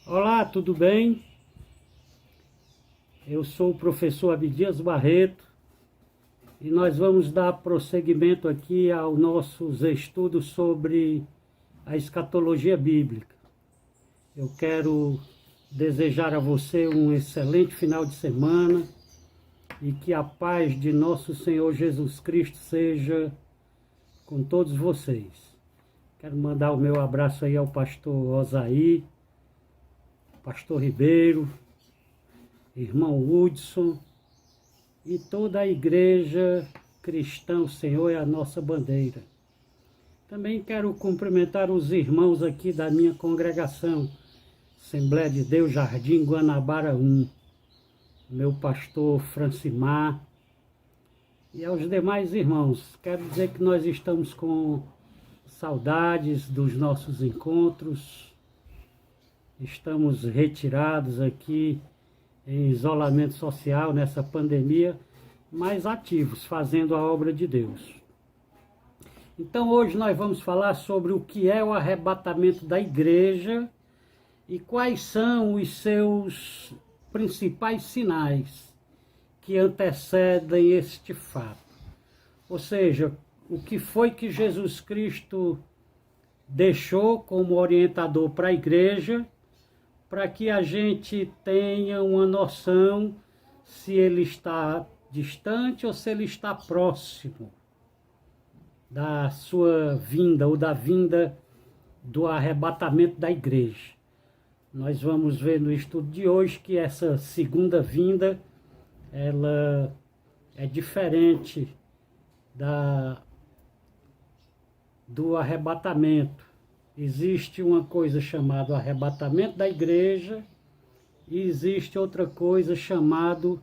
Olá, tudo bem? Eu sou o professor Abdias Barreto e nós vamos dar prosseguimento aqui aos nossos estudos sobre a escatologia bíblica. Eu quero desejar a você um excelente final de semana e que a paz de nosso Senhor Jesus Cristo seja com todos vocês. Quero mandar o meu abraço aí ao pastor Osaí, pastor Ribeiro, irmão Hudson e toda a igreja cristã. O Senhor é a nossa bandeira. Também quero cumprimentar os irmãos aqui da minha congregação, Assembleia de Deus, Jardim Guanabara 1, meu pastor Francimar e aos demais irmãos. Quero dizer que nós estamos com saudades dos nossos encontros, estamos retirados aqui em isolamento social nessa pandemia, mas ativos, fazendo a obra de Deus. Então hoje nós vamos falar sobre o que é o arrebatamento da igreja e quais são os seus principais sinais que antecedem este fato. Ou seja, o que foi que Jesus Cristo deixou como orientador para a igreja, para que a gente tenha uma noção se ele está distante ou se ele está próximo da sua vinda ou da vinda do arrebatamento da igreja. Nós vamos ver no estudo de hoje que essa segunda vinda, ela é diferente do arrebatamento. Existe uma coisa chamada arrebatamento da igreja e existe outra coisa chamada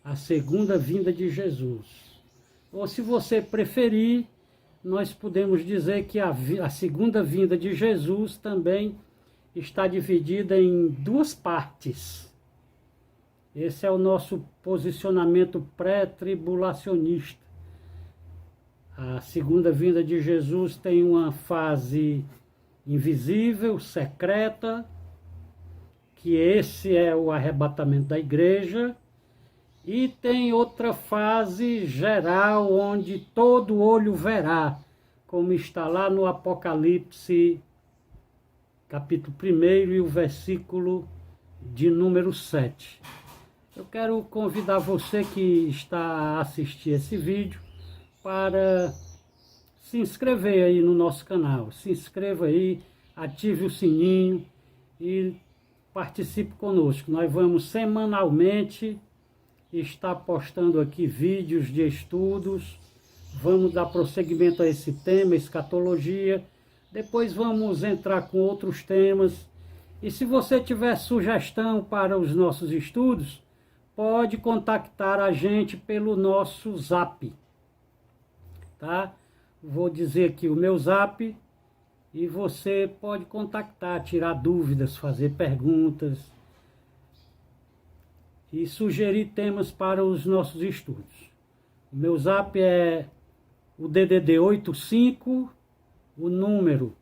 a segunda vinda de Jesus. Ou se você preferir, nós podemos dizer que a segunda vinda de Jesus também está dividida em duas partes. Esse é o nosso posicionamento pré-tribulacionista. A segunda vinda de Jesus tem uma fase invisível, secreta, que esse é o arrebatamento da igreja, e tem outra fase geral, onde todo olho verá, como está lá no Apocalipse, capítulo 1 e o versículo de número 7. Eu quero convidar você que está a assistir esse vídeo para se inscrever aí no nosso canal. Se inscreva aí, ative o sininho e participe conosco. Nós vamos semanalmente estar postando aqui vídeos de estudos. Vamos dar prosseguimento a esse tema, escatologia. Depois vamos entrar com outros temas. E se você tiver sugestão para os nossos estudos, pode contactar a gente pelo nosso Zap. Tá? Vou dizer aqui o meu Zap e você pode contactar, tirar dúvidas, fazer perguntas e sugerir temas para os nossos estudos. O meu Zap é o DDD 85, o número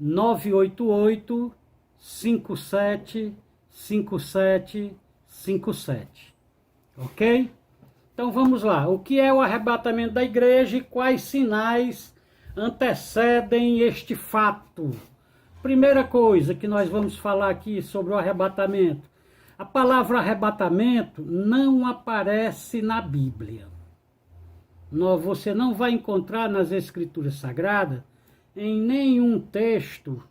988 57 57 57. Ok? Então vamos lá, o que é o arrebatamento da igreja e quais sinais antecedem este fato? Primeira coisa que nós vamos falar aqui sobre o arrebatamento. A palavra arrebatamento não aparece na Bíblia. Você não vai encontrar nas Escrituras Sagradas, em nenhum texto,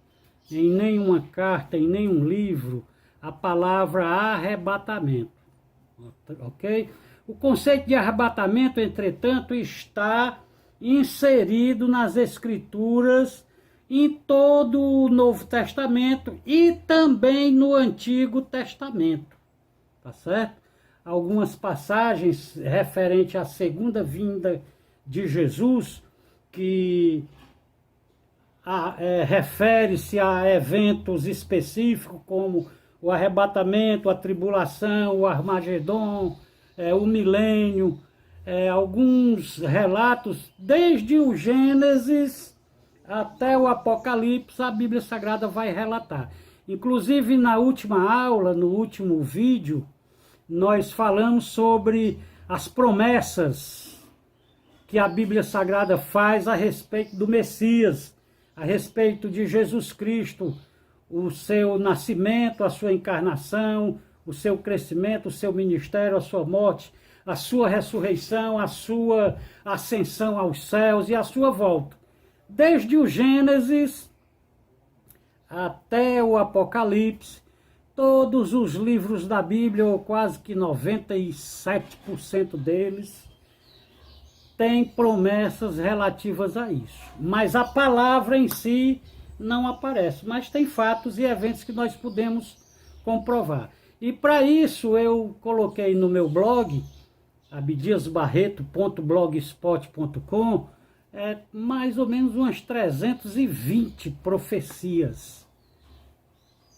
em nenhuma carta, em nenhum livro, a palavra arrebatamento. Ok? O conceito de arrebatamento, entretanto, está inserido nas Escrituras, em todo o Novo Testamento e também no Antigo Testamento. Tá certo? Algumas passagens referentes à segunda vinda de Jesus, que refere-se a eventos específicos, como o arrebatamento, a tribulação, o Armagedon, o milênio, alguns relatos, desde o Gênesis até o Apocalipse, a Bíblia Sagrada vai relatar. Inclusive, na última aula, no último vídeo, nós falamos sobre as promessas que a Bíblia Sagrada faz a respeito do Messias, a respeito de Jesus Cristo, o seu nascimento, a sua encarnação, o seu crescimento, o seu ministério, a sua morte, a sua ressurreição, a sua ascensão aos céus e a sua volta. Desde o Gênesis até o Apocalipse, todos os livros da Bíblia, ou quase que 97% deles, têm promessas relativas a isso. Mas a palavra em si não aparece, mas tem fatos e eventos que nós podemos comprovar. E para isso eu coloquei no meu blog, abdiasbarreto.blogspot.com, mais ou menos umas 320 profecias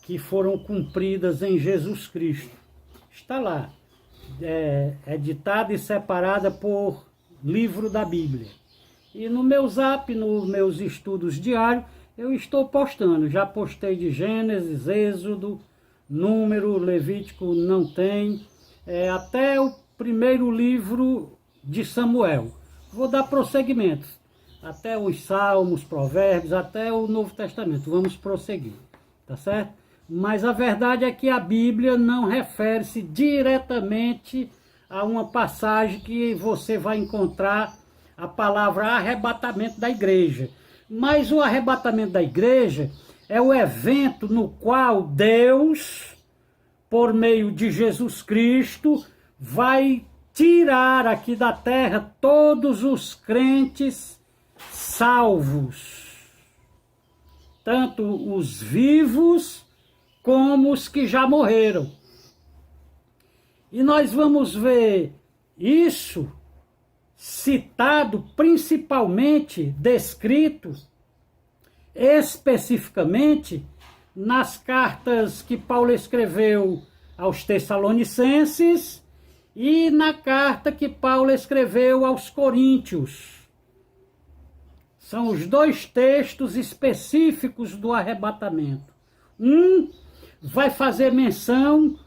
que foram cumpridas em Jesus Cristo. Está lá, editada e separada por livro da Bíblia. E no meu Zap, nos meus estudos diários, eu estou postando. Já postei de Gênesis, Êxodo, Número, Levítico não tem, até o primeiro livro de Samuel. Vou dar prosseguimento, até os Salmos, Provérbios, até o Novo Testamento. Vamos prosseguir, tá certo? Mas a verdade é que a Bíblia não refere-se diretamente a uma passagem que você vai encontrar a palavra arrebatamento da igreja. Mas o arrebatamento da igreja é o evento no qual Deus, por meio de Jesus Cristo, vai tirar aqui da terra todos os crentes salvos, tanto os vivos como os que já morreram. E nós vamos ver isso citado, principalmente descrito especificamente nas cartas que Paulo escreveu aos Tessalonicenses e na carta que Paulo escreveu aos Coríntios. São os dois textos específicos do arrebatamento. Um vai fazer menção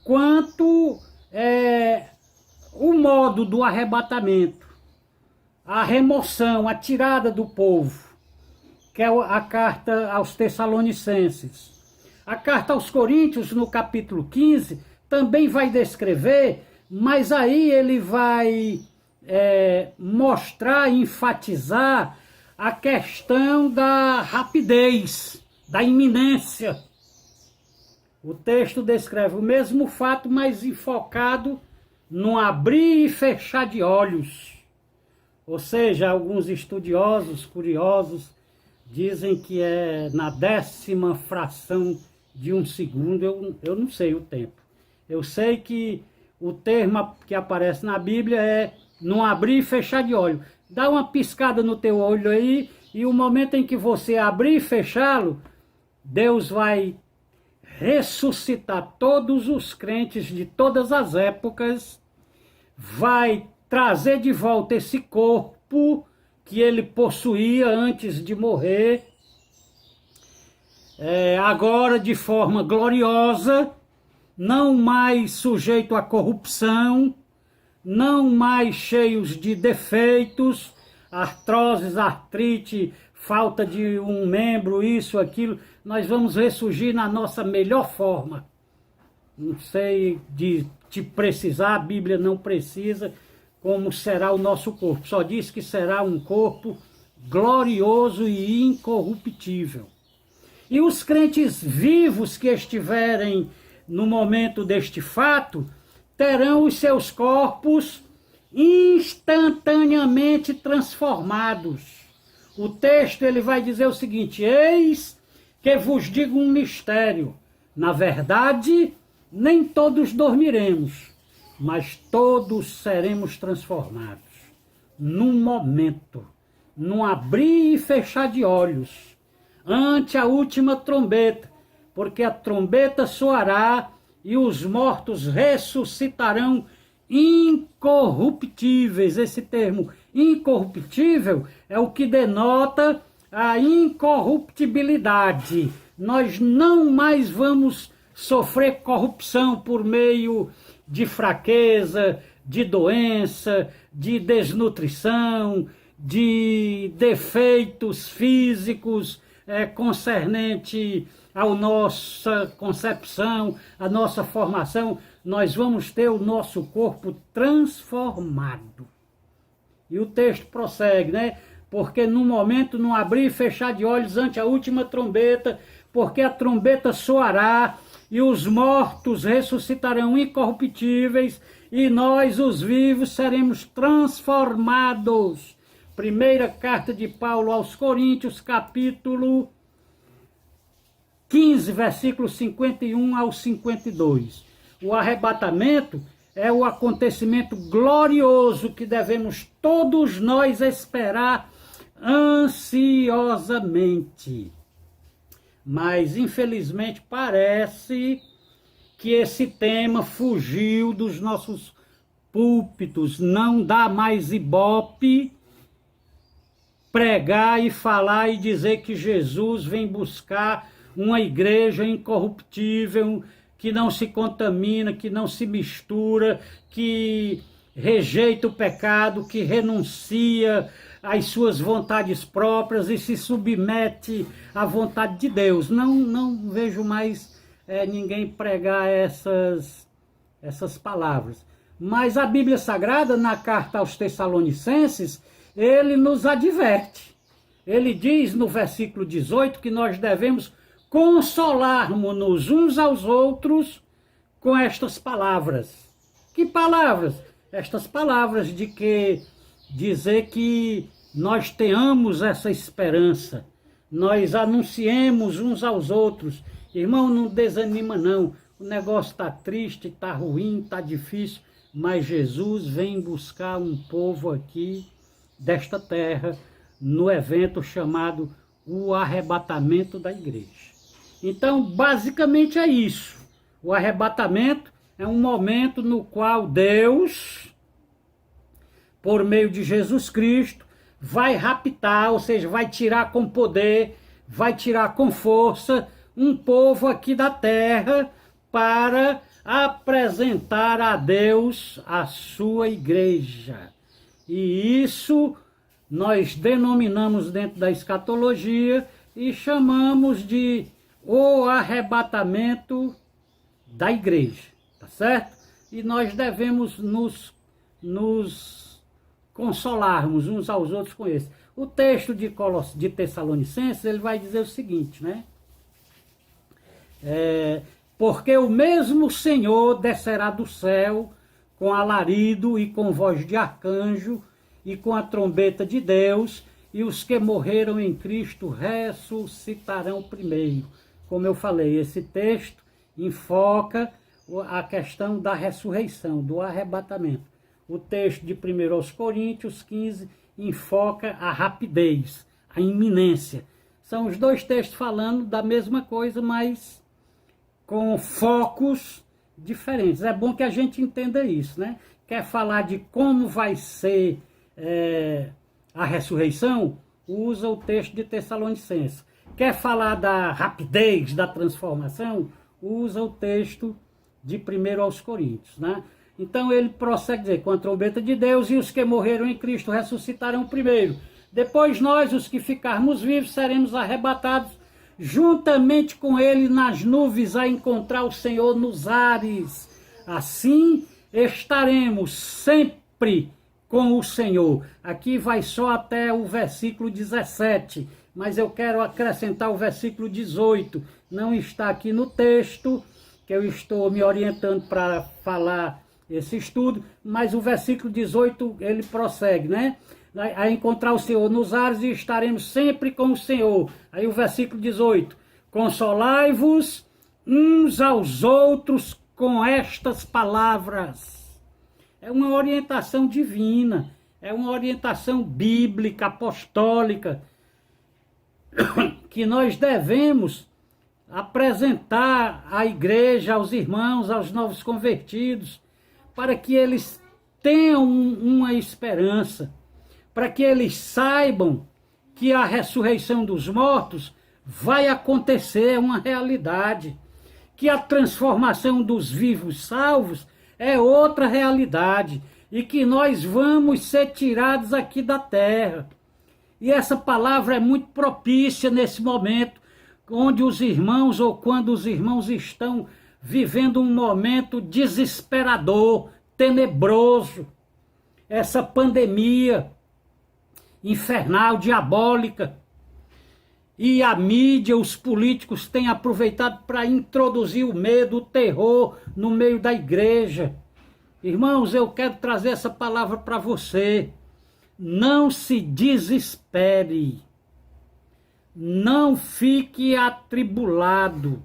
quanto o modo do arrebatamento, a remoção, a tirada do povo, que é a carta aos Tessalonicenses. A carta aos Coríntios, no capítulo 15, também vai descrever, mas aí ele vai mostrar, enfatizar a questão da rapidez, da iminência. O texto descreve o mesmo fato, mas enfocado no abrir e fechar de olhos. Ou seja, alguns estudiosos, curiosos, dizem que é na 10ª fração de um segundo. Eu não sei o tempo. Eu sei que o termo que aparece na Bíblia é no abrir e fechar de olho. Dá uma piscada no teu olho aí, e o momento em que você abrir e fechá-lo, Deus vai ressuscitar todos os crentes de todas as épocas, vai trazer de volta esse corpo que ele possuía antes de morrer, agora de forma gloriosa, não mais sujeito à corrupção, não mais cheios de defeitos, artroses, artrite, falta de um membro, isso, aquilo. Nós vamos ressurgir na nossa melhor forma. Não sei de te precisar, a Bíblia não precisa como será o nosso corpo. Só diz que será um corpo glorioso e incorruptível. E os crentes vivos que estiverem no momento deste fato, terão os seus corpos instantaneamente transformados. O texto ele vai dizer o seguinte: eis que vos digo um mistério. Na verdade, nem todos dormiremos, mas todos seremos transformados. Num momento, num abrir e fechar de olhos, ante a última trombeta, porque a trombeta soará e os mortos ressuscitarão incorruptíveis. Esse termo incorruptível é o que denota a incorruptibilidade. nós não mais vamos sofrer corrupção por meio de fraqueza, de doença, de desnutrição, de defeitos físicos concernente à nossa concepção, à nossa formação. Nós vamos ter o nosso corpo transformado. E o texto prossegue, né? Porque no momento, não abrir e fechar de olhos ante a última trombeta, porque a trombeta soará e os mortos ressuscitarão incorruptíveis e nós, os vivos, seremos transformados. Primeira carta de Paulo aos Coríntios, capítulo 15, versículos 51 ao 52. O arrebatamento é o acontecimento glorioso que devemos todos nós esperar ansiosamente. Mas, infelizmente, parece que esse tema fugiu dos nossos púlpitos. Não dá mais ibope pregar e falar e dizer que Jesus vem buscar uma igreja incorruptível, que não se contamina, que não se mistura, que rejeita o pecado, que renuncia às suas vontades próprias e se submete à vontade de Deus. Não vejo mais ninguém pregar essas palavras. Mas a Bíblia Sagrada, na carta aos Tessalonicenses, ele nos adverte. Ele diz no versículo 18 que nós devemos consolarmos-nos uns aos outros com estas palavras. Que palavras? Estas palavras de que dizer que nós tenhamos essa esperança, nós anunciemos uns aos outros. Irmão, não desanima não, o negócio está triste, está ruim, está difícil, mas Jesus vem buscar um povo aqui desta terra no evento chamado o arrebatamento da igreja. Então, basicamente é isso. O arrebatamento é um momento no qual Deus, por meio de Jesus Cristo, vai raptar, ou seja, vai tirar com poder, vai tirar com força um povo aqui da terra para apresentar a Deus a sua igreja. E isso nós denominamos dentro da escatologia e chamamos de o arrebatamento da igreja, tá certo? E nós devemos nos consolarmos uns aos outros com isso. O texto de Tessalonicenses, ele vai dizer o seguinte, né? Porque o mesmo Senhor descerá do céu com alarido e com voz de arcanjo e com a trombeta de Deus, e os que morreram em Cristo ressuscitarão primeiro. Como eu falei, esse texto enfoca a questão da ressurreição, do arrebatamento. O texto de 1 Coríntios 15 enfoca a rapidez, a iminência. São os dois textos falando da mesma coisa, mas com focos diferentes. É bom que a gente entenda isso, né? Quer falar de como vai ser a ressurreição? Usa o texto de Tessalonicenses. Quer falar da rapidez da transformação? Usa o texto de 1 Coríntios, né? Então ele prossegue dizer, com a trombeta de Deus, e os que morreram em Cristo ressuscitarão primeiro. Depois nós, os que ficarmos vivos, seremos arrebatados juntamente com ele nas nuvens a encontrar o Senhor nos ares. Assim estaremos sempre com o Senhor. Aqui vai só até o versículo 17, mas eu quero acrescentar o versículo 18. Não está aqui no texto, que eu estou me orientando para falar esse estudo, mas o versículo 18, ele prossegue, né? A encontrar o Senhor nos ares e estaremos sempre com o Senhor. Aí o versículo 18, consolai-vos uns aos outros com estas palavras. É uma orientação divina, é uma orientação bíblica, apostólica, que nós devemos apresentar à igreja, aos irmãos, aos novos convertidos, para que eles tenham uma esperança, para que eles saibam que a ressurreição dos mortos vai acontecer, é uma realidade. Que a transformação dos vivos salvos é outra realidade. E que nós vamos ser tirados aqui da terra. E essa palavra é muito propícia nesse momento, onde os irmãos, ou quando os irmãos estão vivendo um momento desesperador, tenebroso. Essa pandemia infernal, diabólica. E a mídia, os políticos têm aproveitado para introduzir o medo, o terror no meio da igreja. Irmãos, eu quero trazer essa palavra para você. Não se desespere. Não fique atribulado.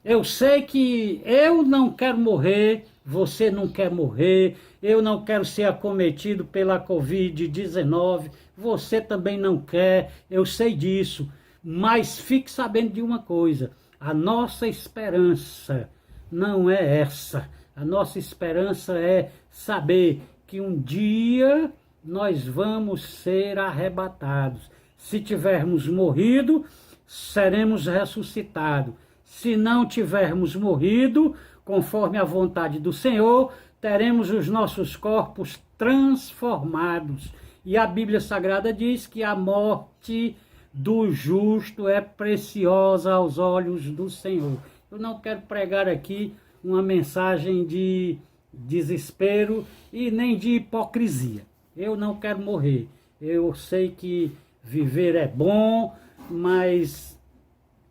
Eu sei que eu não quero morrer, você não quer morrer, eu não quero ser acometido pela Covid-19, você também não quer, eu sei disso. Mas fique sabendo de uma coisa, a nossa esperança não é essa. A nossa esperança é saber que um dia nós vamos ser arrebatados. Se tivermos morrido, seremos ressuscitados. Se não tivermos morrido, conforme a vontade do Senhor, teremos os nossos corpos transformados. E a Bíblia Sagrada diz que a morte do justo é preciosa aos olhos do Senhor. Eu não quero pregar aqui uma mensagem de desespero e nem de hipocrisia. Eu não quero morrer. Eu sei que viver é bom, mas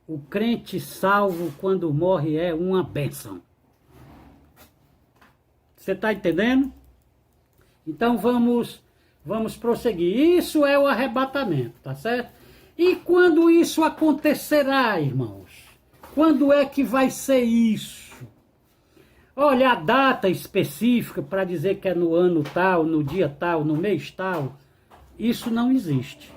o crente salvo, quando morre, é uma bênção. Você está entendendo? Então vamos prosseguir. Isso é o arrebatamento, tá certo? E quando isso acontecerá, irmãos? Quando é que vai ser isso? Olha, a data específica para dizer que é no ano tal, no dia tal, no mês tal, isso não existe.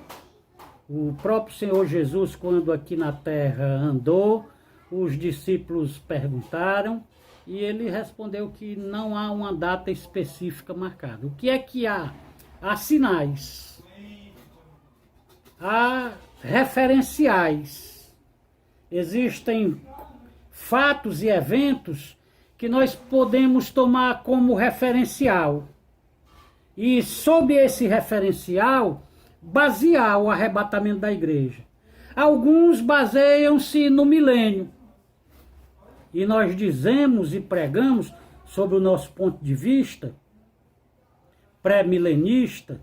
O próprio Senhor Jesus, quando aqui na terra andou, os discípulos perguntaram e ele respondeu que não há uma data específica marcada. O que é que há? Há sinais, há referenciais, existem fatos e eventos que nós podemos tomar como referencial. E sob esse referencial, basear o arrebatamento da igreja. Alguns baseiam-se no milênio. E nós dizemos e pregamos, sobre o nosso ponto de vista pré-milenista,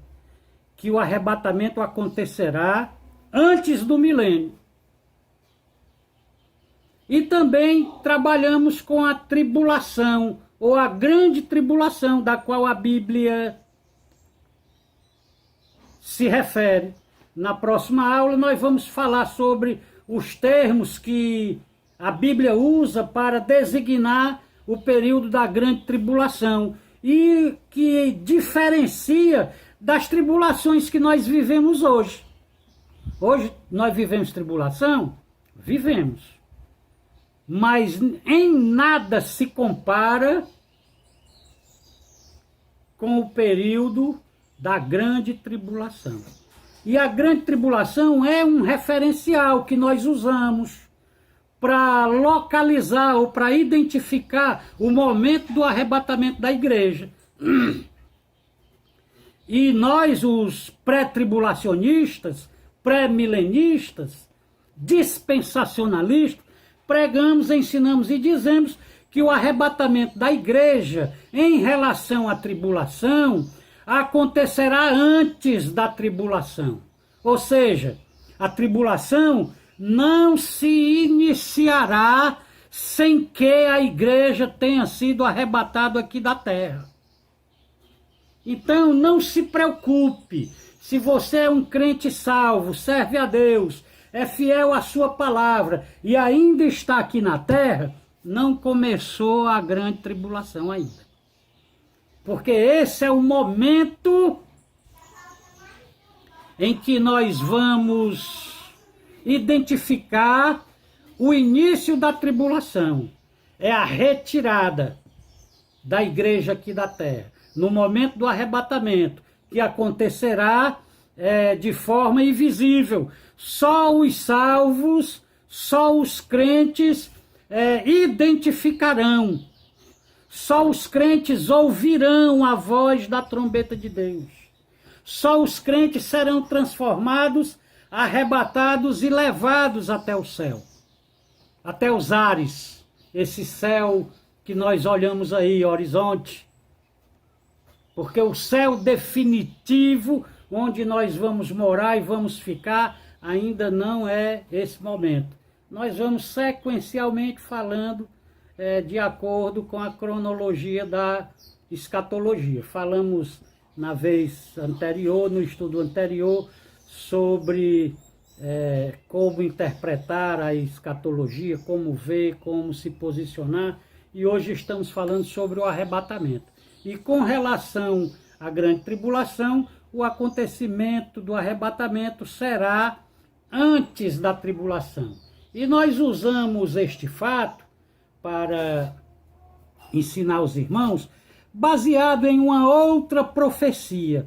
que o arrebatamento acontecerá antes do milênio. E também trabalhamos com a tribulação, ou a grande tribulação, da qual a Bíblia se refere. Na próxima aula nós vamos falar sobre os termos que a Bíblia usa para designar o período da grande tribulação e que diferencia das tribulações que nós vivemos hoje. Hoje nós vivemos tribulação? Vivemos. Mas em nada se compara com o período da grande tribulação. E a grande tribulação é um referencial que nós usamos para localizar ou para identificar o momento do arrebatamento da igreja. E nós, os pré-tribulacionistas, pré-milenistas, dispensacionalistas, pregamos, ensinamos e dizemos que o arrebatamento da igreja em relação à tribulação acontecerá antes da tribulação. Ou seja, a tribulação não se iniciará sem que a igreja tenha sido arrebatada aqui da terra. Então não se preocupe, se você é um crente salvo, serve a Deus, é fiel à sua palavra e ainda está aqui na terra, não começou a grande tribulação ainda. Porque esse é o momento em que nós vamos identificar o início da tribulação. É a retirada da igreja aqui da terra. No momento do arrebatamento, que acontecerá de forma invisível. Só os salvos, só os crentes identificarão. Só os crentes ouvirão a voz da trombeta de Deus. Só os crentes serão transformados, arrebatados e levados até o céu. Até os ares. Esse céu que nós olhamos aí, horizonte. Porque o céu definitivo, onde nós vamos morar e vamos ficar, ainda não é esse momento. Nós vamos sequencialmente falando de acordo com a cronologia da escatologia. Falamos na vez anterior, no estudo anterior, sobre como interpretar a escatologia, como ver, como se posicionar, e hoje estamos falando sobre o arrebatamento. E com relação à grande tribulação, o acontecimento do arrebatamento será antes da tribulação. E nós usamos este fato para ensinar os irmãos, baseado em uma outra profecia.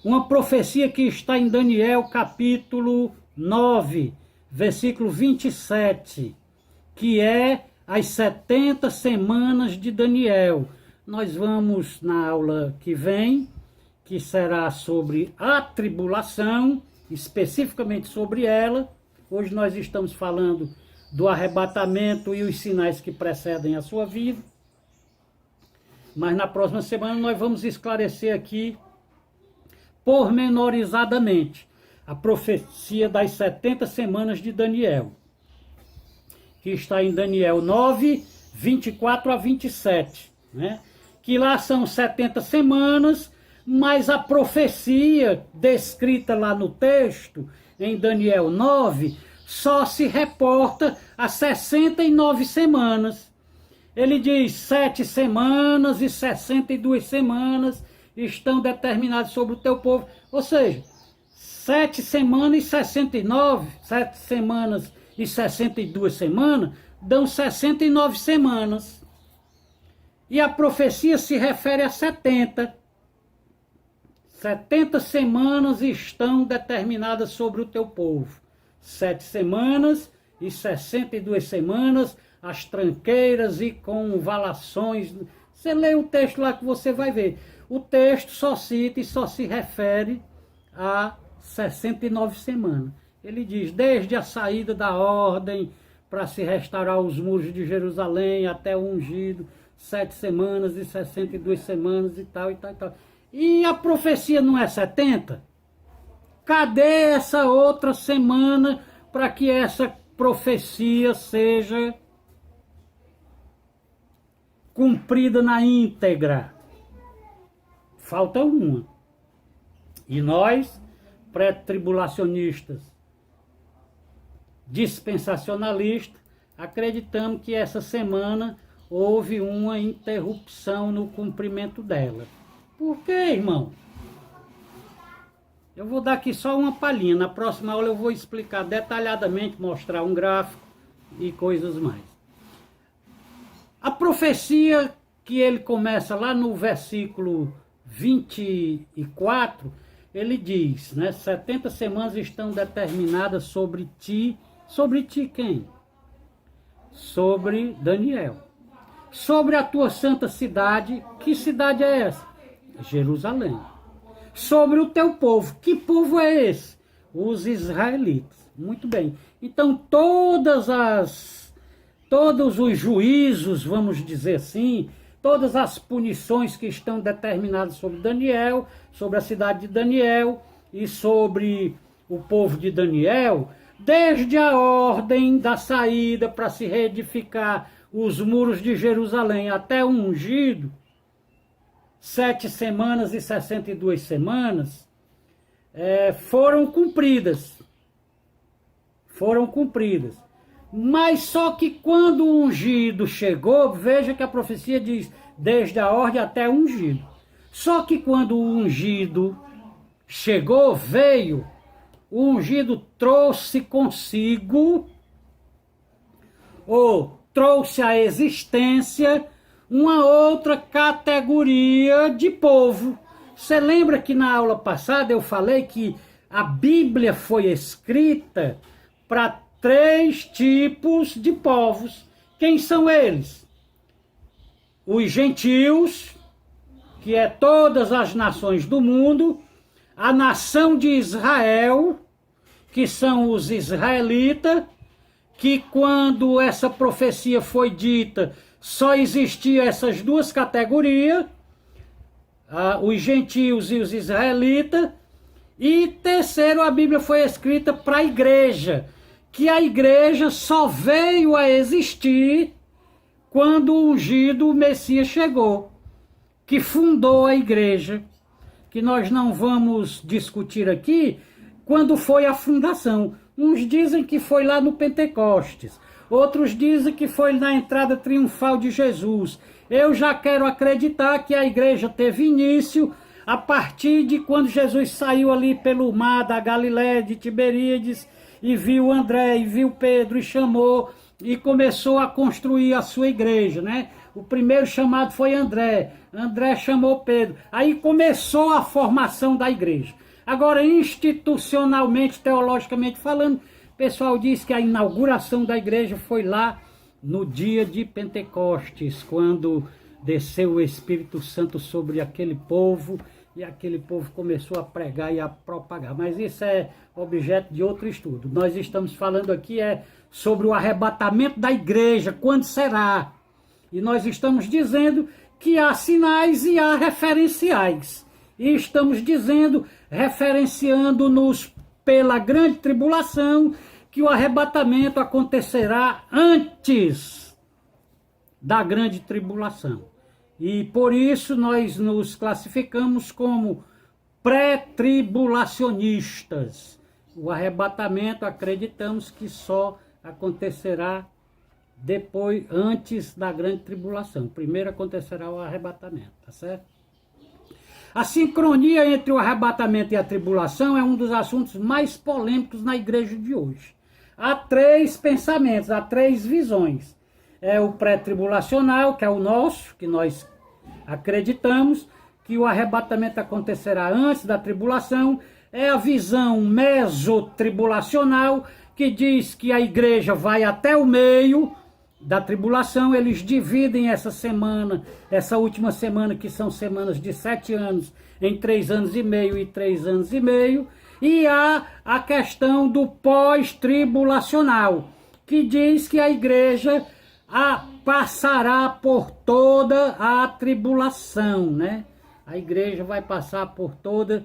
Uma profecia que está em Daniel capítulo 9, versículo 27, que é as 70 semanas de Daniel. Nós vamos na aula que vem, que será sobre a tribulação, especificamente sobre ela. Hoje nós estamos falando do arrebatamento e os sinais que precedem a sua vida. Mas na próxima semana nós vamos esclarecer aqui, pormenorizadamente, a profecia das 70 semanas de Daniel, que está em Daniel 9, 24 a 27, né? Que lá são 70 semanas, mas a profecia descrita lá no texto, em Daniel 9, só se reporta a 69 semanas. Ele diz 7 semanas e 62 semanas estão determinadas sobre o teu povo. Ou seja, 7 semanas e 69, 7 semanas e 62 semanas, dão 69 semanas. E a profecia se refere a 70. 70 semanas estão determinadas sobre o teu povo. 7 semanas e 62 semanas, as tranqueiras e com valações. Você lê o texto lá que você vai ver. O texto só cita e só se refere a 69 semanas. Ele diz, desde a saída da ordem para se restaurar os muros de Jerusalém até o ungido, 7 semanas e 62 semanas e tal, e tal, e tal. E a profecia não é 70? Cadê essa outra semana para que essa profecia seja cumprida na íntegra? Falta uma. E nós, pré-tribulacionistas, dispensacionalistas, acreditamos que essa semana houve uma interrupção no cumprimento dela. Por quê, irmão? Eu vou dar aqui só uma palhinha. Na próxima aula eu vou explicar detalhadamente, mostrar um gráfico e coisas mais. A profecia que ele começa lá no versículo 24, ele diz, né, 70 semanas estão determinadas sobre ti. Sobre ti quem? Sobre Daniel. Sobre a tua santa cidade. Que cidade é essa? Jerusalém. Sobre o teu povo. Que povo é esse? Os israelitas. Muito bem. Então todos os juízos, vamos dizer assim, todas as punições que estão determinadas sobre Daniel, sobre a cidade de Daniel e sobre o povo de Daniel, desde a ordem da saída para se reedificar os muros de Jerusalém até o ungido, 7 semanas e 62 semanas, foram cumpridas. Foram cumpridas. Mas só que quando o ungido chegou, veja que a profecia diz, desde a ordem até o ungido. Só que quando o ungido chegou, veio, o ungido trouxe consigo, ou trouxe à existência, uma outra categoria de povo, Você lembra que na aula passada eu falei que a Bíblia foi escrita para 3 tipos de povos. Quem são eles? Os gentios, que é todas as nações do mundo, a nação de Israel, que são os israelitas, que quando essa profecia foi dita, só existiam essas 2 categorias, os gentios e os israelitas. E terceiro, a Bíblia foi escrita para a igreja, que a igreja só veio a existir quando o ungido, o Messias, chegou, que fundou a igreja, que nós não vamos discutir aqui quando foi a fundação. Uns dizem que foi lá no Pentecostes, outros dizem que foi na entrada triunfal de Jesus. Eu já quero acreditar que a igreja teve início a partir de quando Jesus saiu ali pelo mar da Galiléia de Tiberíades e viu André, e viu Pedro, e chamou, e começou a construir a sua igreja, né? O primeiro chamado foi André, André chamou Pedro, aí começou a formação da igreja. Agora, institucionalmente, teologicamente falando, o pessoal diz que a inauguração da igreja foi lá no dia de Pentecostes, quando desceu o Espírito Santo sobre aquele povo, e aquele povo começou a pregar e a propagar. Mas isso é objeto de outro estudo. Nós estamos falando aqui sobre o arrebatamento da igreja, quando será? E nós estamos dizendo que há sinais e há referenciais. E estamos dizendo, referenciando-nos pela grande tribulação, que o arrebatamento acontecerá antes da grande tribulação. E por isso nós nos classificamos como pré-tribulacionistas. O arrebatamento acreditamos que só acontecerá depois, antes da grande tribulação. Primeiro acontecerá o arrebatamento, tá certo? A sincronia entre o arrebatamento e a tribulação é um dos assuntos mais polêmicos na igreja de hoje. Há 3 pensamentos, há 3 visões. É o pré-tribulacional, que é o nosso, que nós acreditamos que o arrebatamento acontecerá antes da tribulação. É a visão mesotribulacional, que diz que a igreja vai até o meio da tribulação. Eles dividem essa semana, essa última semana, que são semanas de 7 anos, em 3 anos e meio e 3 anos e meio. E há a questão do pós-tribulacional, que diz que a igreja passará por toda a tribulação, né? A igreja vai passar por toda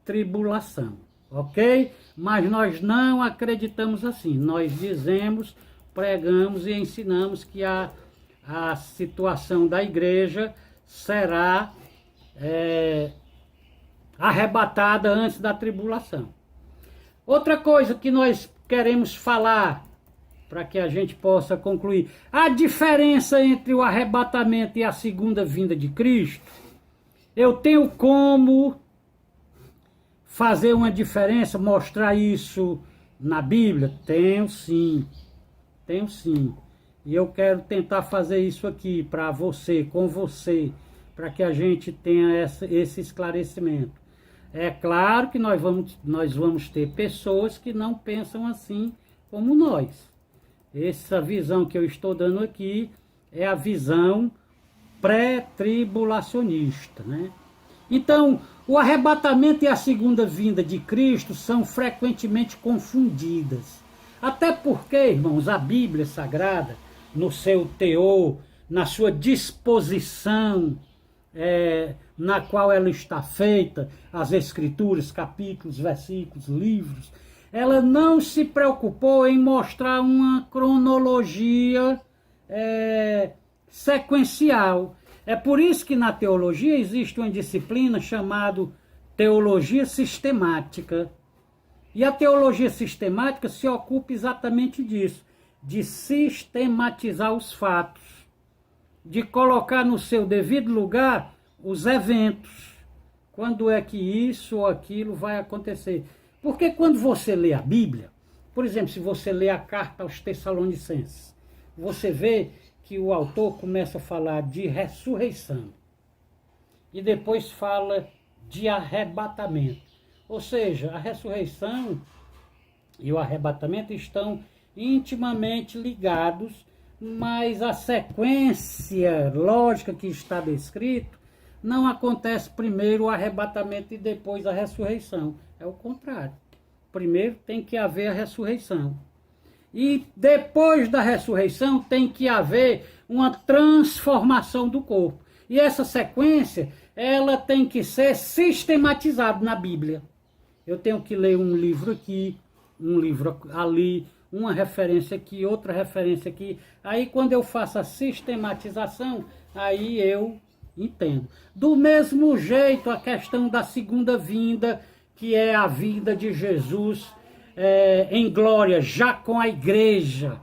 tribulação, ok? Mas nós não acreditamos assim. Nós dizemos, pregamos e ensinamos que a situação da igreja será arrebatada antes da tribulação. Outra coisa que nós queremos falar, para que a gente possa concluir, a diferença entre o arrebatamento e a segunda vinda de Cristo. Eu tenho como fazer uma diferença, mostrar isso na Bíblia? Tenho sim, e eu quero tentar fazer isso aqui para você, com você, para que a gente tenha esse esclarecimento. É claro que nós vamos ter pessoas que não pensam assim como nós. Essa visão que eu estou dando aqui é a visão pré-tribulacionista, né? Então, o arrebatamento e a segunda vinda de Cristo são frequentemente confundidas. Até porque, irmãos, a Bíblia Sagrada, no seu teor, na sua disposição, na qual ela está feita, as Escrituras, capítulos, versículos, livros, ela não se preocupou em mostrar uma cronologia sequencial. É por isso que na teologia existe uma disciplina chamada teologia sistemática. E a teologia sistemática se ocupa exatamente disso, de sistematizar os fatos, de colocar no seu devido lugar os eventos. Quando é que isso ou aquilo vai acontecer? Porque quando você lê a Bíblia, por exemplo, se você lê a carta aos Tessalonicenses, você vê que o autor começa a falar de ressurreição. E depois fala de arrebatamento. Ou seja, a ressurreição e o arrebatamento estão intimamente ligados, mas a sequência lógica que está descrito não acontece primeiro o arrebatamento e depois a ressurreição. É o contrário. Primeiro tem que haver a ressurreição. E depois da ressurreição tem que haver uma transformação do corpo. E essa sequência, ela tem que ser sistematizada na Bíblia. Eu tenho que ler um livro aqui, um livro ali, uma referência aqui, outra referência aqui. Aí quando eu faço a sistematização, aí eu entendo. Do mesmo jeito, a questão da segunda vinda, que é a vinda de Jesus em glória, já com a igreja.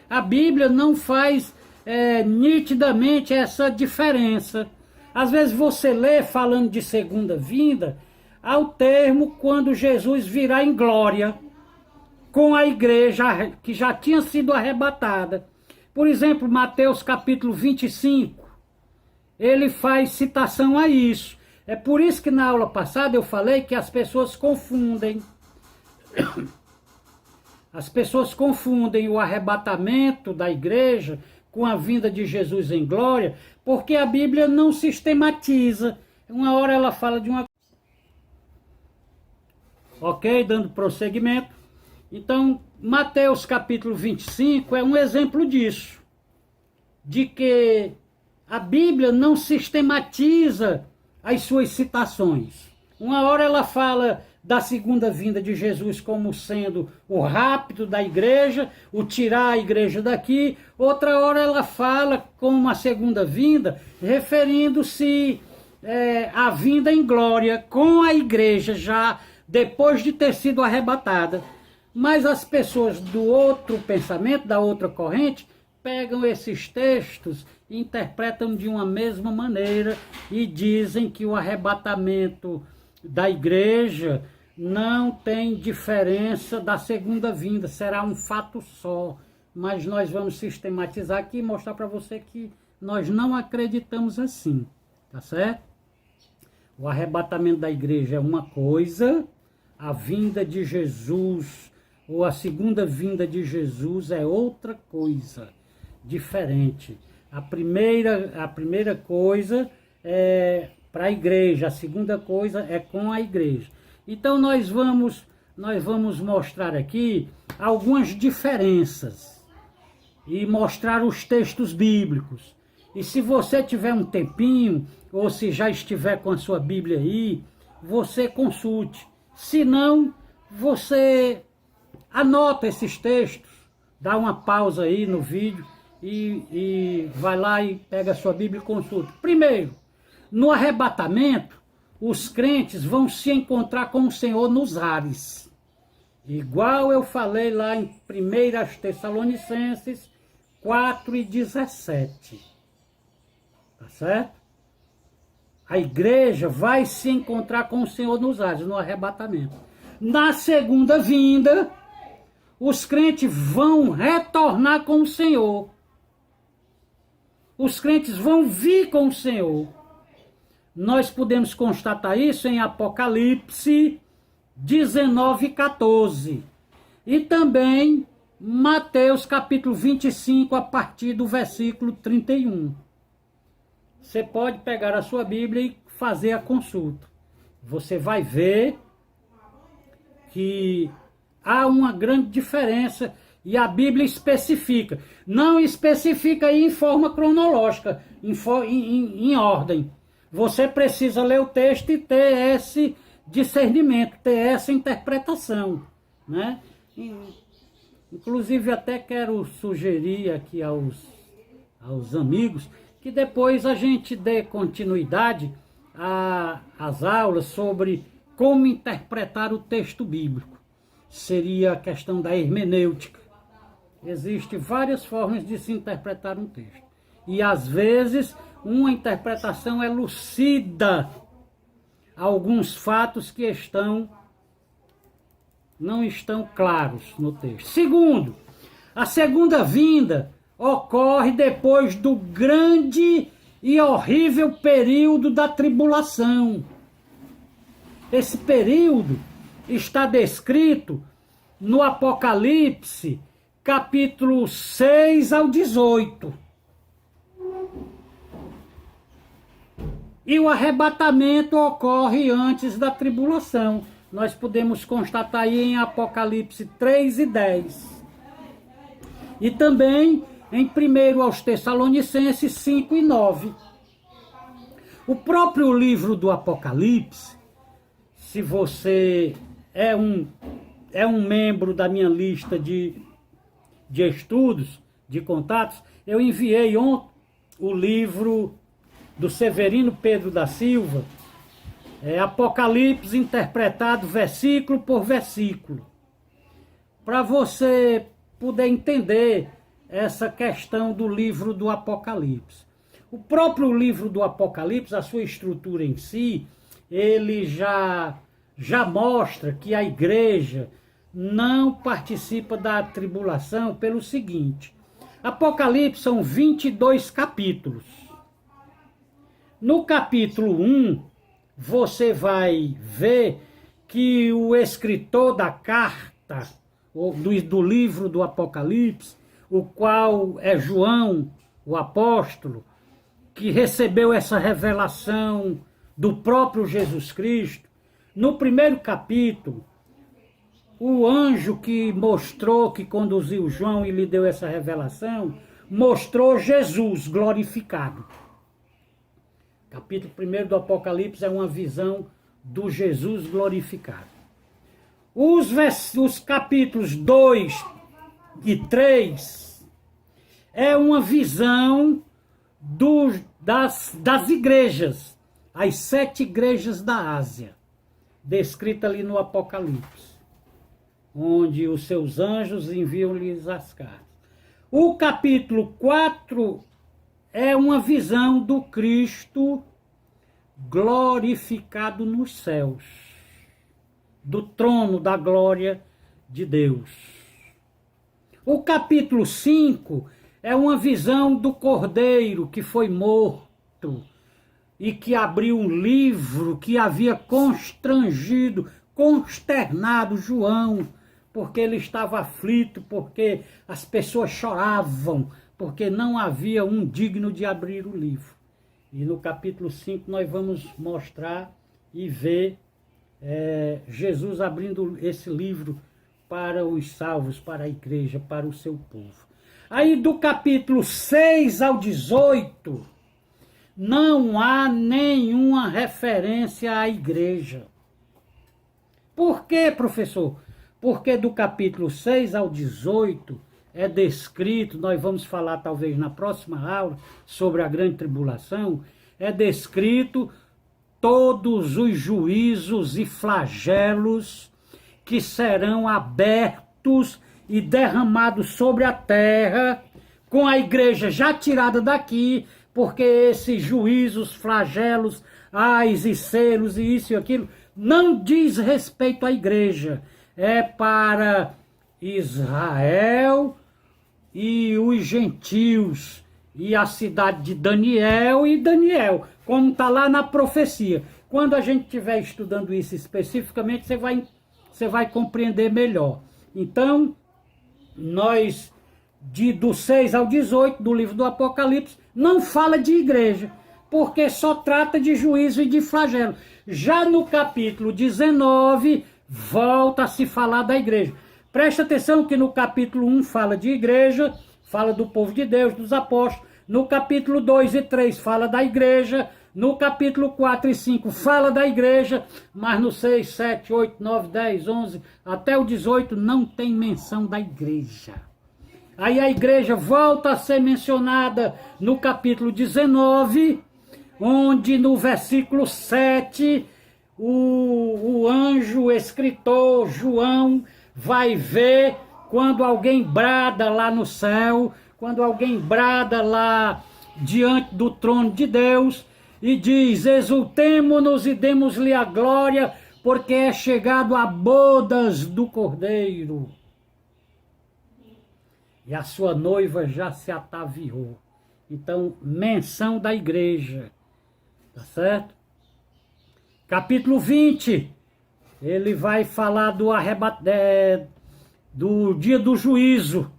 A Bíblia não faz nitidamente essa diferença. Às vezes você lê falando de segunda vinda, ao termo quando Jesus virá em glória, com a igreja que já tinha sido arrebatada. Por exemplo, Mateus capítulo 25, ele faz citação a isso. É por isso que na aula passada eu falei que as pessoas confundem. As pessoas confundem o arrebatamento da igreja com a vinda de Jesus em glória, porque a Bíblia não sistematiza. Uma hora ela fala de uma... Ok, dando prosseguimento. Então, Mateus capítulo 25 é um exemplo disso. De que a Bíblia não sistematiza as suas citações. Uma hora ela fala da segunda vinda de Jesus como sendo o rapto da igreja, o tirar a igreja daqui. Outra hora ela fala como a segunda vinda, referindo-se à vinda em glória com a igreja já depois de ter sido arrebatada. Mas as pessoas do outro pensamento, da outra corrente, pegam esses textos e interpretam de uma mesma maneira e dizem que o arrebatamento da igreja não tem diferença da segunda vinda, será um fato só. Mas nós vamos sistematizar aqui e mostrar para você que nós não acreditamos assim, tá certo? O arrebatamento da igreja é uma coisa, a vinda de Jesus ou a segunda vinda de Jesus é outra coisa, diferente. A primeira coisa é para a igreja, a segunda coisa é com a igreja. Então nós vamos mostrar aqui algumas diferenças e mostrar os textos bíblicos. E se você tiver um tempinho, ou se já estiver com a sua Bíblia aí, você consulte. Se não, você anota esses textos, dá uma pausa aí no vídeo e vai lá e pega a sua Bíblia e consulta. Primeiro, no arrebatamento, os crentes vão se encontrar com o Senhor nos ares. Igual eu falei lá em 1 Tessalonicenses 4:17. Tá certo? A igreja vai se encontrar com o Senhor nos ares, no arrebatamento. Na segunda vinda, os crentes vão retornar com o Senhor. Os crentes vão vir com o Senhor. Nós podemos constatar isso em Apocalipse 19:14. E também Mateus capítulo 25, a partir do versículo 31. Você pode pegar a sua Bíblia e fazer a consulta. Você vai ver que há uma grande diferença e a Bíblia especifica. Não especifica em forma cronológica, em ordem. Você precisa ler o texto e ter esse discernimento, ter essa interpretação, né? Inclusive até quero sugerir aqui aos amigos que depois a gente dê continuidade às aulas sobre como interpretar o texto bíblico. Seria a questão da hermenêutica. Existem várias formas de se interpretar um texto. E às vezes uma interpretação elucida alguns fatos que não estão claros no texto. Segundo, a segunda vinda ocorre depois do grande e horrível período da tribulação. Esse período está descrito no Apocalipse, capítulo 6 ao 18. E o arrebatamento ocorre antes da tribulação. Nós podemos constatar aí em Apocalipse 3 e 10. E também em 1 aos Tessalonicenses 5 e 9. O próprio livro do Apocalipse, se você é um membro da minha lista de estudos, de contatos, eu enviei ontem o livro do Severino Pedro da Silva, Apocalipse interpretado versículo por versículo, para você poder entender essa questão do livro do Apocalipse. O próprio livro do Apocalipse, a sua estrutura em si, ele já mostra que a igreja não participa da tribulação pelo seguinte: Apocalipse são 22 capítulos. No capítulo 1, você vai ver que o escritor da carta, do livro do Apocalipse, o qual é João, o apóstolo, que recebeu essa revelação do próprio Jesus Cristo, no primeiro capítulo, o anjo que conduziu João e lhe deu essa revelação, mostrou Jesus glorificado. Capítulo 1 do Apocalipse é uma visão do Jesus glorificado. Os capítulos 2 e 3 é uma visão das igrejas, as 7 igrejas da Ásia, descrita ali no Apocalipse, onde os seus anjos enviam-lhes as cartas. O capítulo 4 é uma visão do Cristo glorificado nos céus, do trono da glória de Deus. O capítulo 5 é uma visão do Cordeiro que foi morto e que abriu um livro que havia consternado João, porque ele estava aflito, porque as pessoas choravam, porque não havia um digno de abrir o livro. E no capítulo 5 nós vamos mostrar e ver Jesus abrindo esse livro para os salvos, para a igreja, para o seu povo. Aí do capítulo 6 ao 18, não há nenhuma referência à igreja. Por quê, professor? Porque do capítulo 6 ao 18 é descrito, nós vamos falar talvez na próxima aula sobre a grande tribulação, é descrito todos os juízos e flagelos que serão abertos e derramados sobre a terra, com a igreja já tirada daqui, porque esses juízos, flagelos, ais e selos e isso e aquilo, não diz respeito à igreja, é para Israel e os gentios, e a cidade de Daniel, como está lá na profecia. Quando a gente estiver estudando isso especificamente, você vai compreender melhor. Então, nós, do 6 ao 18 do livro do Apocalipse, não fala de igreja, porque só trata de juízo e de flagelo. Já no capítulo 19, volta a se falar da igreja. Presta atenção que no capítulo 1 fala de igreja, fala do povo de Deus, dos apóstolos. No capítulo 2 e 3 fala da igreja. No capítulo 4 e 5 fala da igreja. Mas no 6, 7, 8, 9, 10, 11 até o 18 não tem menção da igreja. Aí a igreja volta a ser mencionada no capítulo 19, onde no versículo 7 o anjo, o escritor João, vai ver quando alguém brada lá no céu, quando alguém brada lá diante do trono de Deus e diz: exultemo-nos e demos-lhe a glória, porque é chegado a bodas do Cordeiro. E a sua noiva já se ataviou. Então, menção da igreja. Tá certo? Capítulo 20 ele vai falar do dia do juízo,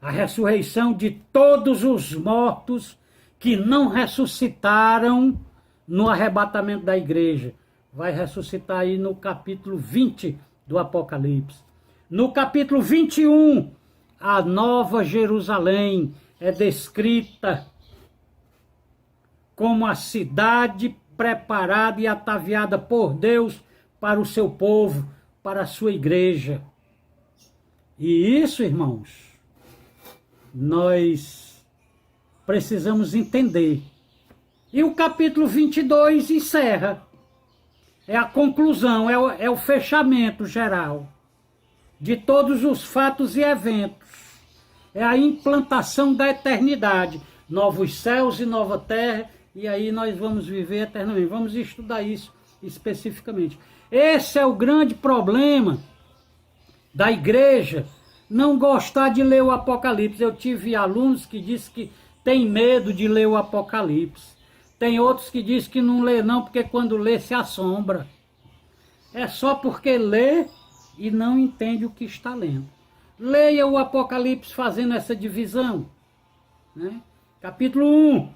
a ressurreição de todos os mortos que não ressuscitaram no arrebatamento da igreja. Vai ressuscitar aí no capítulo 20 do Apocalipse. No capítulo 21, a Nova Jerusalém é descrita como a cidade preparada e ataviada por Deus para o seu povo, para a sua igreja. E isso, irmãos, nós precisamos entender. E o capítulo 22 encerra. É a conclusão, é o fechamento geral de todos os fatos e eventos. É a implantação da eternidade. Novos céus e nova terra, e aí nós vamos viver eternamente. Vamos estudar isso especificamente. Esse é o grande problema da igreja, não gostar de ler o Apocalipse. Eu tive alunos que dizem que tem medo de ler o Apocalipse. Tem outros que dizem que não lê não, porque quando lê se assombra. É só porque lê e não entende o que está lendo. Leia o Apocalipse fazendo essa divisão, né? Capítulo 1,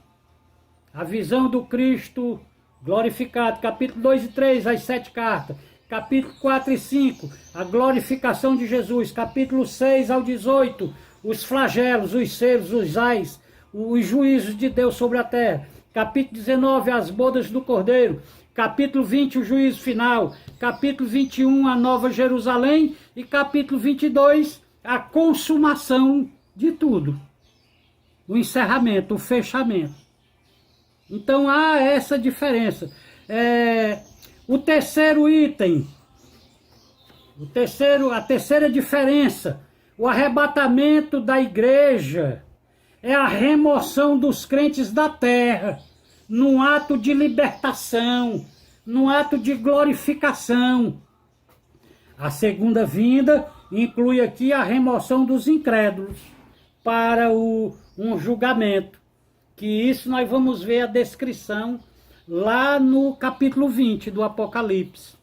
a visão do Cristo glorificado. Capítulo 2 e 3, as 7 cartas. Capítulo 4 e 5, a glorificação de Jesus. Capítulo 6 ao 18, os flagelos, os selos, os ais, os juízos de Deus sobre a terra. Capítulo 19, as bodas do Cordeiro. Capítulo 20, o juízo final. Capítulo 21, a Nova Jerusalém. E capítulo 22, a consumação de tudo. O encerramento, o fechamento. Então há essa diferença. O terceiro item, a terceira diferença, o arrebatamento da igreja é a remoção dos crentes da terra, num ato de libertação, num ato de glorificação. A segunda vinda inclui aqui a remoção dos incrédulos para um julgamento, que isso nós vamos ver a descrição lá no capítulo 20 do Apocalipse,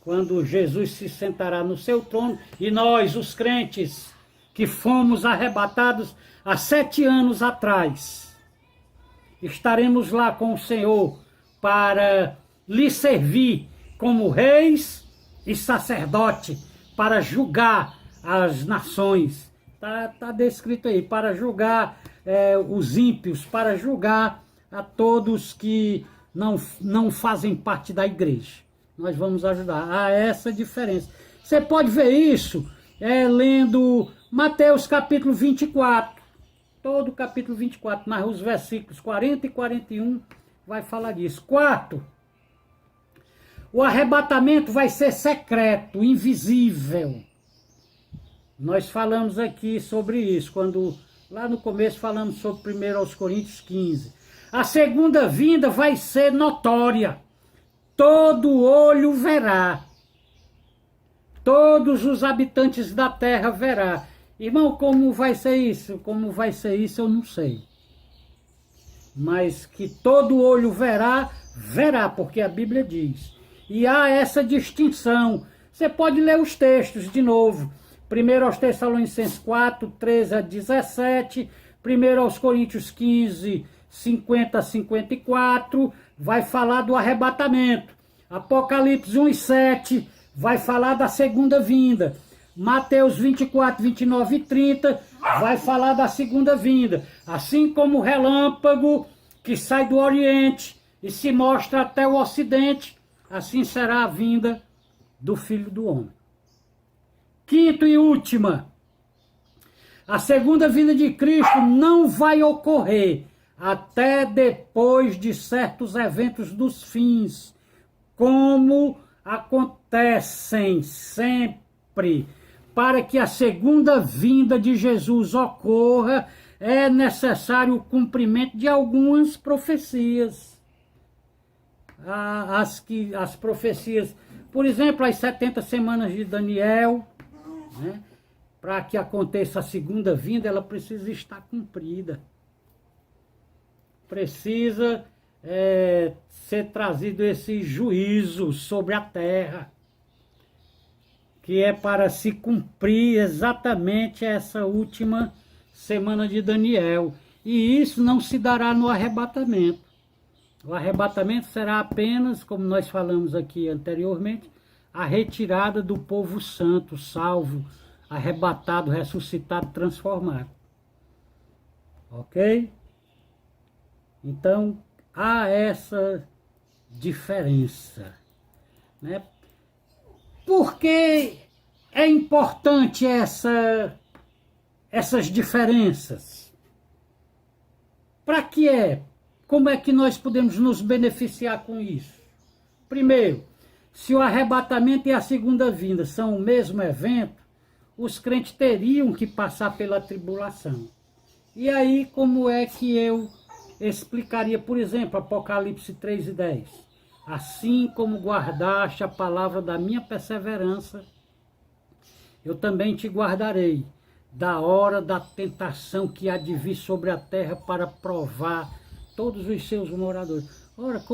quando Jesus se sentará no seu trono e nós, os crentes, que fomos arrebatados há 7 anos atrás, estaremos lá com o Senhor para lhe servir como reis e sacerdote, para julgar as nações. Está descrito aí, para julgar os ímpios, para julgar a todos que não fazem parte da igreja. Nós vamos ajudar. Há essa diferença. Você pode ver isso lendo Mateus capítulo 24. Todo o capítulo 24, mas os versículos 40 e 41 vai falar disso. 4. O arrebatamento vai ser secreto, invisível. Nós falamos aqui sobre isso, quando lá no começo falamos sobre 1 Coríntios 15. A segunda vinda vai ser notória. Todo olho verá. Todos os habitantes da terra verá. Irmão, como vai ser isso? Como vai ser isso eu não sei. Mas que todo olho verá, verá, porque a Bíblia diz. E há essa distinção. Você pode ler os textos de novo. 1 aos Tessalonicenses 4, 13 a 17. 1 aos Coríntios 15, 50 a 54. Vai falar do arrebatamento. Apocalipse 1 e 7 vai falar da segunda vinda. Mateus 24, 29 e 30 vai falar da segunda vinda. Assim como o relâmpago que sai do Oriente e se mostra até o Ocidente, assim será a vinda do Filho do Homem. Quinto e última, a segunda vinda de Cristo não vai ocorrer até depois de certos eventos dos fins, como acontecem sempre. Para que a segunda vinda de Jesus ocorra, é necessário o cumprimento de algumas profecias. As profecias, por exemplo, as 70 semanas de Daniel, né? Para que aconteça a segunda vinda, ela precisa estar cumprida. Precisa ser trazido esse juízo sobre a terra. que é para se cumprir exatamente essa última semana de Daniel. E isso não se dará no arrebatamento. O arrebatamento será apenas, como nós falamos aqui anteriormente, a retirada do povo santo, salvo, arrebatado, ressuscitado, transformado. Ok? Então, há essa diferença, né? Por que é importante essas diferenças? Para que é? Como é que nós podemos nos beneficiar com isso? Primeiro, se o arrebatamento e a segunda vinda são o mesmo evento, os crentes teriam que passar pela tribulação. E aí, como é que eu explicaria, por exemplo, Apocalipse 3:10? Assim como guardaste a palavra da minha perseverança, eu também te guardarei da hora da tentação que há de vir sobre a terra para provar todos os seus moradores. Ora,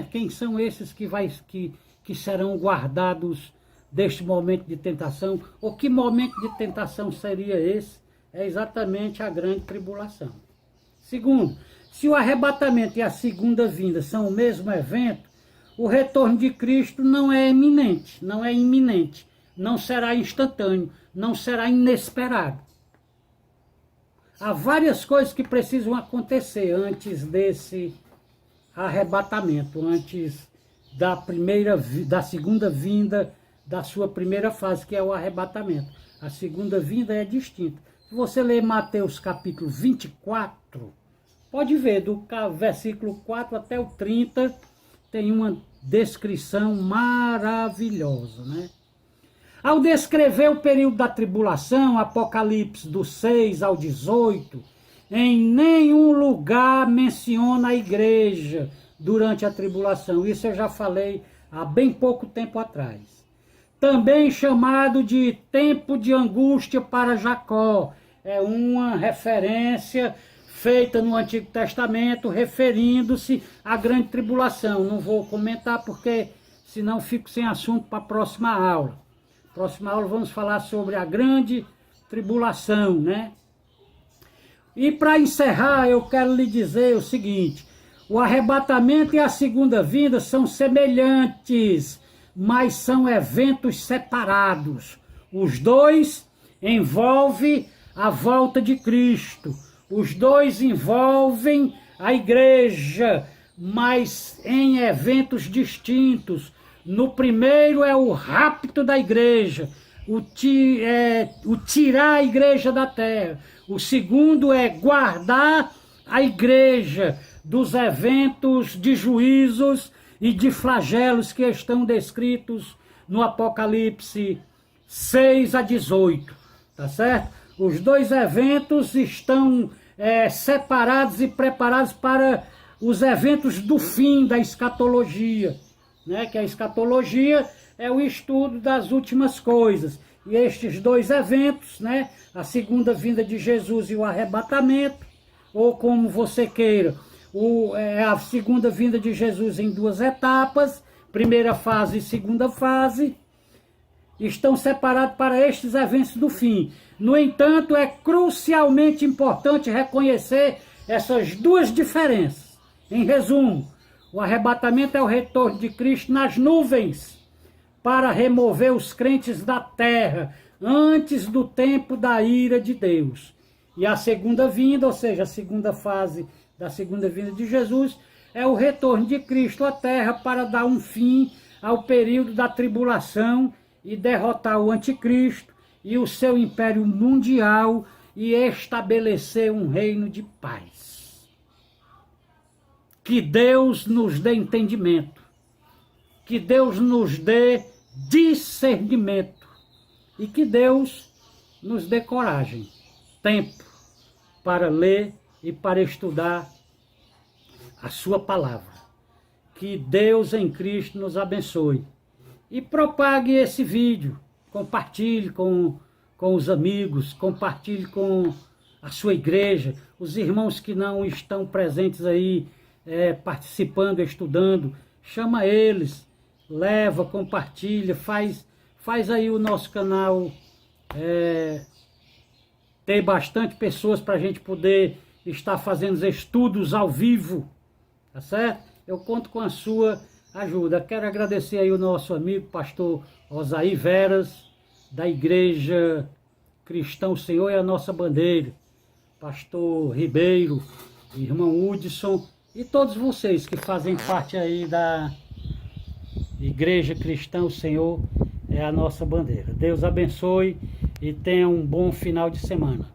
quem são esses que serão guardados deste momento de tentação? Ou que momento de tentação seria esse? É exatamente a grande tribulação. Segundo, se o arrebatamento e a segunda vinda são o mesmo evento, o retorno de Cristo não é iminente, não será instantâneo, não será inesperado. Há várias coisas que precisam acontecer antes desse arrebatamento, antes da segunda vinda da sua primeira fase, que é o arrebatamento. A segunda vinda é distinta. Se você ler Mateus capítulo 24, pode ver, do versículo 4 até o 30, tem uma descrição maravilhosa, né? Ao descrever o período da tribulação, Apocalipse do 6 ao 18, em nenhum lugar menciona a igreja durante a tribulação. Isso eu já falei há bem pouco tempo atrás. Também chamado de tempo de angústia para Jacó. É uma referência feita no Antigo Testamento, referindo-se à grande tribulação. Não vou comentar porque senão fico sem assunto para a próxima aula. Próxima aula vamos falar sobre a grande tribulação, né? E para encerrar, eu quero lhe dizer o seguinte: o arrebatamento e a segunda vinda são semelhantes, mas são eventos separados. Os dois envolvem a volta de Cristo. Os dois envolvem a igreja, mas em eventos distintos. No primeiro é o rapto da igreja, o tirar a igreja da terra. O segundo é guardar a igreja dos eventos de juízos e de flagelos que estão descritos no Apocalipse 6 a 18, tá certo? Os dois eventos estão separados e preparados para os eventos do fim da escatologia, né? Que a escatologia é o estudo das últimas coisas. E estes dois eventos, né? A segunda vinda de Jesus e o arrebatamento, ou como você queira, a segunda vinda de Jesus em duas etapas, primeira fase e segunda fase, estão separados para estes eventos do fim. No entanto, é crucialmente importante reconhecer essas duas diferenças. Em resumo, o arrebatamento é o retorno de Cristo nas nuvens para remover os crentes da terra antes do tempo da ira de Deus. E a segunda vinda, ou seja, a segunda fase da segunda vinda de Jesus, é o retorno de Cristo à terra para dar um fim ao período da tribulação e derrotar o anticristo e o seu império mundial e estabelecer um reino de paz. Que Deus nos dê entendimento, que Deus nos dê discernimento e que Deus nos dê coragem, tempo para ler e para estudar a sua palavra. Que Deus em Cristo nos abençoe. E propague esse vídeo, compartilhe com os amigos, compartilhe com a sua igreja, os irmãos que não estão presentes aí, participando, estudando, chama eles, leva, compartilha, faz faz aí o nosso canal ter bastante pessoas para a gente poder estar fazendo os estudos ao vivo, tá certo? Eu conto com a sua ajuda. Quero agradecer aí o nosso amigo pastor Osaí Veras, da Igreja Cristã, o Senhor é a Nossa Bandeira, pastor Ribeiro, irmão Hudson e todos vocês que fazem parte aí da Igreja Cristã, o Senhor é a Nossa Bandeira. Deus abençoe e tenha um bom final de semana.